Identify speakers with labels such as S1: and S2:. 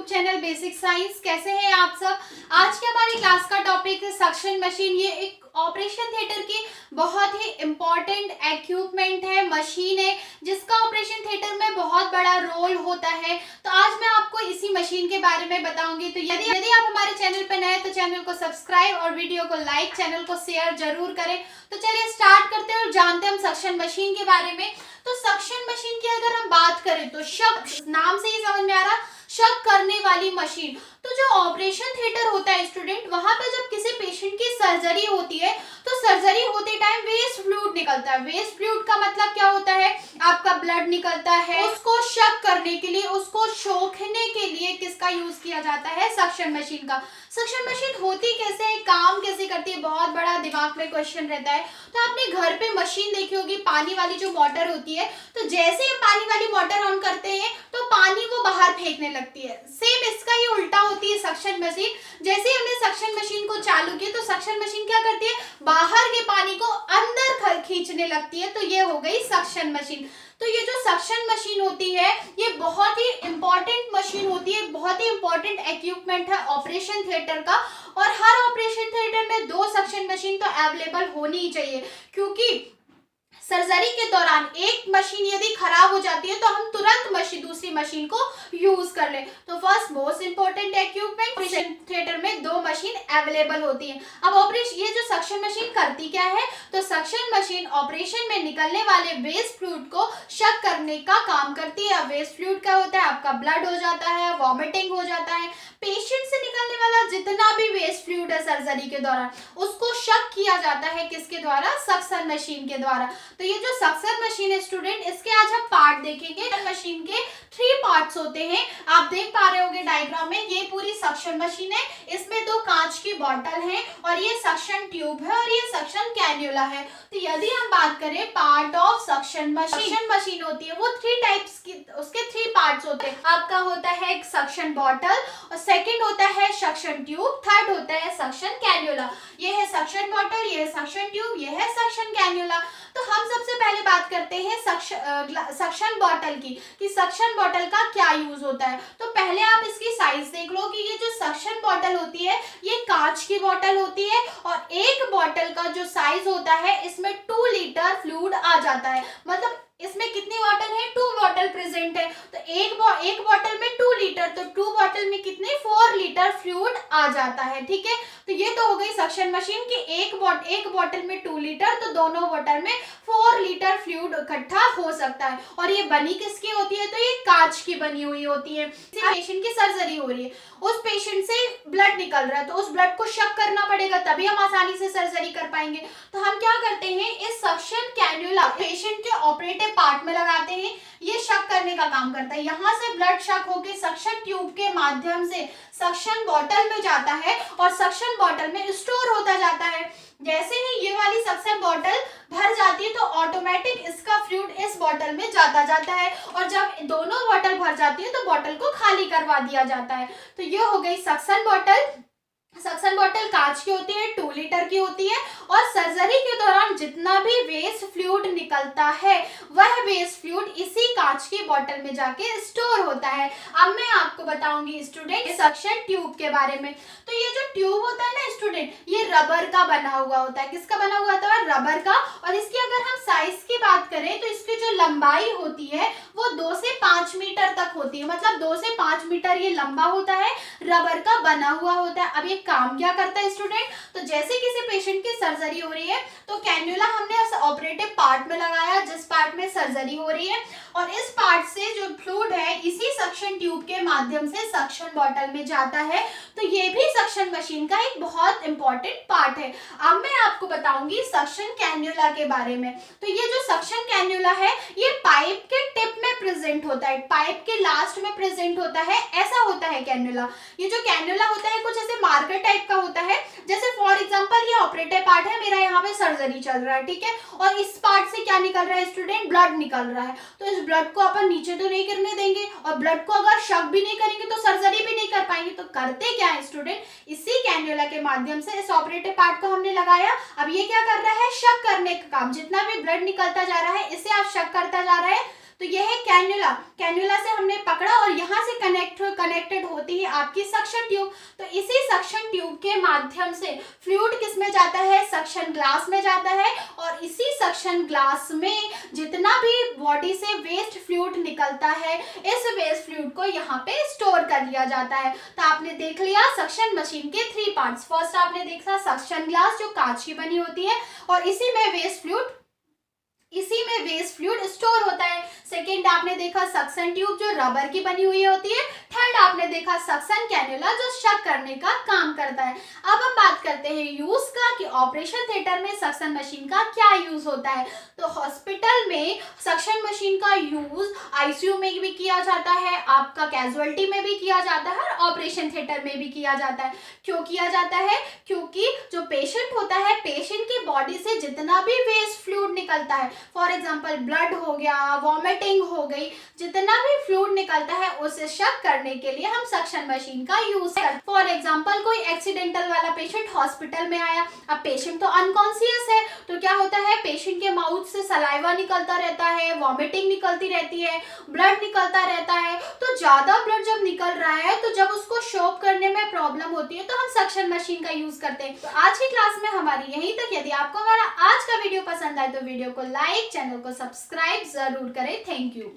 S1: Channel basic science. कैसे हैं आप सब। आज के हमारी क्लास का टॉपिक है सक्शन मशीन। ये एक ऑपरेशन थिएटर की बहुत ही इम्पोर्टेंट इक्विपमेंट है, मशीन है, जिसका ऑपरेशन थिएटर में बहुत बड़ा रोल होता है। तो आज मैं आपको इसी मशीन के बारे में बताऊंगी। तो यदि आप हमारे चैनल पर नए हैं तो चैनल को सब्सक्राइब और वीडियो को लाइक, चैनल को शेयर जरूर करें। तो चलिए स्टार्ट करते हैं और जानते हैं हम सक्शन मशीन के बारे में। तो सक्शन मशीन की अगर हम बात करें तो शक, नाम से ही समझ में आ रहा, शक करने वाली मशीन। तो जो ऑपरेशन थिएटर होता है स्टूडेंट, वहां पे जब किसी पेशेंट की सर्जरी होती है तो सर्जरी होते टाइम वेस्ट फ्लूइड निकलता है। वेस्ट फ्लूइड का मतलब क्या होता है, आपका ब्लड निकलता है। उसको शक करने के लिए, उसको शोखने के लिए किसका यूज किया जाता है, सक्शन मशीन का। सक्शन मशीन होती कैसे है, काम कैसे करती है, बहुत बड़ा दिमाग में क्वेश्चन रहता है। तो आपने घर पे मशीन देखी होगी, पानी वाली जो मोटर होती है, तो जैसे ही पानी वाली मोटर ऑन करते हैं तो पानी वो बाहर फेंकने लगती है। सेम इसका ही उल्टा होती है सक्शन मशीन। जैसे ही हमने सक्शन मशीन को चालू किया तो सक्शन मशीन क्या करती है, बाहर के पानी को अंदर खींचने लगती है। तो ये हो गई सक्शन मशीन। तो ये जो सक्शन मशीन होती है ये बहुत ही इंपॉर्टेंट मशीन होती है, बहुत ही इंपॉर्टेंट इक्विपमेंट है ऑपरेशन थिएटर का। और हर ऑपरेशन थिएटर में 2 सक्शन मशीन तो अवेलेबल होनी ही चाहिए, क्योंकि सर्जरी के दौरान एक मशीन यदि खराब हो जाती है तो हम तुरंत दूसरी मशीन को यूज कर ले। तो first most important equipment, operation theatre में 2 मशीन अवेलेबल होती हैं। अब ऑपरेशन, ये जो सक्शन मशीन करती क्या है, तो सक्शन मशीन ऑपरेशन में निकलने वाले वेस्ट फ्लूइड को शक करने का काम करती है। वेस्ट फ्लूइड क्या होता है, आपका ब्लड हो जाता है, वॉमिटिंग हो जाता है। पेशेंट से निकलने वाला जितना भी वेस्ट फ्लूइड है सर्जरी के दौरान, उसको शक किया जाता है किसके द्वारा, सक्शन मशीन के द्वारा। तो ये जो सक्शन मशीन है स्टूडेंट, इसके आज हम पार्ट देखेंगे। मशीन के 3 पार्ट्स होते हैं, आप देख पा रहे होंगे डायग्राम में। ये पूरी सक्शन मशीन है, इसमें 2 कांच की बॉटल हैं और ये सक्शन ट्यूब है और ये सक्शन कैन्युला है। तो यदि हम बात करें पार्ट ऑफ सक्शन मशीन होती है वो 3 टाइप्स की, उसके 3 पार्ट्स होते हैं। आपका होता है एक सक्शन बॉटल, और सेकंड होता है सक्शन ट्यूब, थर्ड होता है सक्शन कैन्युला। ये है सक्शन बॉटल, ये है सक्शन ट्यूब, ये है सक्शन कैन्युला। तो हम सबसे पहले बात करते हैं सक्शन बॉटल की, कि सक्शन बॉटल का क्या यूज होता है। तो पहले आप इसकी साइज देख लो कि ये जो सक्शन बॉटल होती है ये कांच की बॉटल होती है, और एक बॉटल का जो साइज होता है इसमें 2 लीटर फ्लूइड आ जाता है। मतलब इसमें कितनी बॉटल है, 2 बॉटल प्रेजेंट है। तो एक बॉटल में 2 लीटर, तो 2 बॉटल में कितने, 4 लीटर फ्लूइड आ जाता है। ठीक है, तो ये तो हो गई सक्शन मशीन की एक बॉटल में 2 लीटर, तो दोनों बॉटल में 4 लीटर फ्लूइड इकट्ठा हो सकता है। और ये बनी किसकी होती है, तो ये कांच की बनी हुई होती है। पेशेंट की सर्जरी हो रही है, उस पेशेंट से ब्लड निकल रहा है, तो उस ब्लड को शक करना पड़ेगा, तभी हम आसानी से सर्जरी कर पाएंगे। तो हम क्या करते हैं, इस सक्शन कैन्युला पेशेंट के ऑपरेटिव पार्ट में लगाते हैं। ये शक करने का काम करता है। यहाँ से ब्लड शक होकर सक्शन ट्यूब के माध्यम से सक्शन बॉटल में जाता है और सक्शन बॉटल में स्टोर होता जाता है। जैसे ही ये वाली सक्शन बॉटल भर जाती है तो ऑटोमेटिक इसका फ्लूइड इस बॉटल में जाता है, और जब दोनों बॉटल भर जाती है तो बॉटल को खाली करवा दिया जाता है। तो ये हो गई सक्शन बॉटल। सक्शन बॉटल कांच की होती है, 2 लीटर की होती है, और सर्जरी के दौरान जितना भी वेस्ट फ्लूइड निकलता है वह वेस्ट फ्लूइड इसी कांच की बॉटल में जाके स्टोर होता है। अब मैं आपको बताऊंगी स्टूडेंट सक्शन ट्यूब के बारे में। तो ये जो ट्यूब होता है ना स्टूडेंट, ये रबर का बना हुआ होता है। किसका बना हुआ होता है, रबर का। और इसकी अगर हम साइज की बात करें तो इसकी जो लंबाई होती है वो 2 से 5 मीटर तक होती है। मतलब 2 से 5 मीटर ये लंबा होता है, रबर का बना हुआ होता है। अब ये काम क्या करता है स्टूडेंट, तो जैसे किसी पेशेंट की सर्जरी हो रही है तो कैन्युला हमने उस ऑपरेटिव पार्ट में लगाया जिस पार्ट में सर्जरी हो रही है, और इस पार्ट से जो फ्लूइड है इसी सक्शन ट्यूब के माध्यम से सक्शन बॉटल में जाता है। तो ये भी सक्शन मशीन का एक बहुत इंपॉर्टेंट पार्ट है। अब मैं आपको बताऊंगी सक्शन कैन्युला के बारे में। तो ये जो सक्शन कैन्युला है ये पाइप के टिप में प्रेजेंट होता है, पाइप के लास्ट में प्रेजेंट होता है, ऐसा होता है कैन्युला। ये जो कैन्युला होता है कुछ ऐसे मार्कर टाइप का होता है। जैसे फॉर एग्जांपल ये ऑपरेटिव पार्ट है, मेरा यहाँ पे सर्जरी चल रहा है, ठीक है, और इस पार्ट से क्या निकल रहा है स्टूडेंट, ब्लड निकल रहा है। तो इस ब्लड को अपन नीचे तो नहीं गिरने देंगे, और ब्लड को अगर शक भी नहीं करेंगे तो सर्जरी भी नहीं कर पाएंगे। तो करते क्या है स्टूडेंट, इसी कैन्युला के माध्यम से इस ऑपरेटिव पार्ट को हमने लगाया। अब ये क्या कर रहा है, शक करने का काम। जितना भी ब्लड निकलता जा रहा है इसे आप शक करता जा रहा है, तो यह है कैन्युला। कैन्युला से हमने पकड़ा और यहाँ से कनेक्टेड होती है आपकी सक्शन ट्यूब। तो इसी सक्शन ट्यूब के माध्यम से फ्लूइड किस में जाता है, सक्शन ग्लास में जाता है, और इसी सक्शन ग्लास में जितना भी बॉडी से वेस्ट फ्लूइड निकलता है, इस वेस्ट फ्लूइड को यहाँ पे स्टोर कर लिया जाता है। तो आपने देख लिया सक्शन मशीन के 3 पार्ट्स। फर्स्ट आपने देखा सक्शन ग्लास जो कांच की बनी होती है और इसी में वेस्ट फ्लूइड स्टोर होता है। सेकेंड आपने देखा सक्शन ट्यूब जो रबर की बनी हुई होती है। थर्ड आपने देखा सक्शन कैन्युला जो शक करने का काम करता है। अब हम बात करते हैं यूज का कि ऑपरेशन थिएटर में सक्शन मशीन का क्या यूज होता है। तो हॉस्पिटल में सक्शन मशीन का यूज आईसीयू में भी किया जाता है, आपका कैजुअलिटी में भी किया जाता है और ऑपरेशन थिएटर में भी किया जाता है। क्यों किया जाता है? क्योंकि जो पेशेंट होता है, पेशेंट की बॉडी से जितना भी वेस्ट फ्लूइड निकलता है, फॉर एग्जाम्पल ब्लड हो गया, वॉमिटिंग हो गई, जितना भी फ्लूइड निकलता है उसे शक करने के लिए हम सक्शन मशीन का यूज करते हैं। फॉर एग्जाम्पल कोई एक्सीडेंटल वाला पेशेंट हॉस्पिटल में आया, अब पेशेंट तो अनकॉन्शियस है, तो क्या होता है, पेशेंट के माउथ से सलाइवा निकलता रहता है, वॉमिटिंग निकलती रहती है, ब्लड निकलता रहता है। तो ज्यादा ब्लड जब निकल रहा है तो जब उसको शॉक करने में प्रॉब्लम होती है तो हम सक्शन मशीन का यूज करते हैं। तो आज की क्लास में हमारी यहीं तक। यदि आपको हमारा आज का वीडियो पसंद आए तो वीडियो को लाइक, चैनल को सब्सक्राइब जरूर करें। Thank you.